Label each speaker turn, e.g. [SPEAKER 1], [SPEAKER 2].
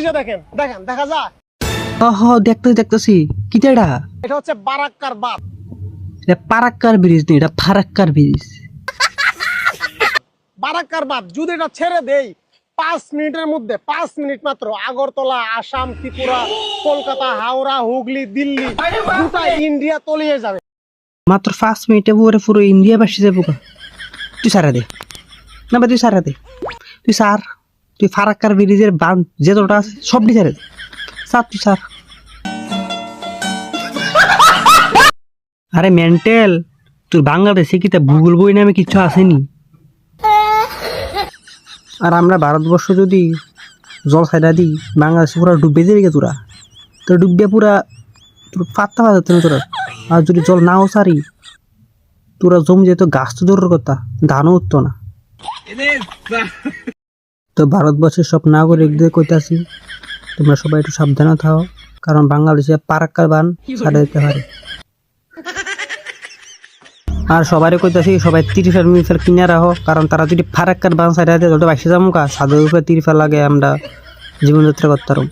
[SPEAKER 1] পুলিশে দেখেন দেখেন দেখা যায়।
[SPEAKER 2] দেখতেছি কিটা
[SPEAKER 1] এটা হচ্ছে বারাক্কার বাঁধ।
[SPEAKER 2] এটা পারাক্কার ব্রিজ নেই, এটা ফারাক্কার ব্রিজ।
[SPEAKER 1] বারাক্কার বাঁধ যদি এটা ছেড়ে দেই 5 মিনিটের মধ্যে, 5 মিনিট মাত্র, আগরতলা, আসাম, ত্রিপুরা, কলকাতা, হাওড়া, হুগলি, দিল্লি, গোটা ইন্ডিয়া তলিয়ে যাবে।
[SPEAKER 2] মাত্র 5 মিনিটে পুরো ইন্ডিয়া বাসি যাবো। তুই সারা দে না ভাই, তুই সারা দে, তুই ফারাক্কার ব্রিজের বাঁধ যেতটা আছে সবটি সারা দে, তুই সার। আরে মেন্টাল, তোর বাংলাদেশে কি তা ভূগোল বই নামে কিছু আসেনি? আর আমরা ভারতবর্ষ যদি জল ছাইড়া দিই, বাংলাদেশে পুরা ডুবে যাবে তোরা। তো ডুববে পুরা, তোর পাত্তা পাওয়া যেত না তোরা। আর যদি জল নাও সারি, তোরা জমি যেত, গাছ তো দূরের কথা, ধানও উঠতো না। তো ভারতবর্ষের সব নাগরিকদের কইতাছি, তোমরা সবাই একটু সাবধানে থাও, কারণ বাংলাদেশে পারাক্কার বান ছাড়া দিতে পারে। আর সবাই কইতাছি, সবাই 30 মিনিট কিনে রাখো, কারণ তারা যদি ফারাক্কার বান ছাড়া দেয় তাহলে বাইশে যাবো কা, সাদের উপরে 30 লাগে, আমরা জীবনযাত্রা করতে পারব।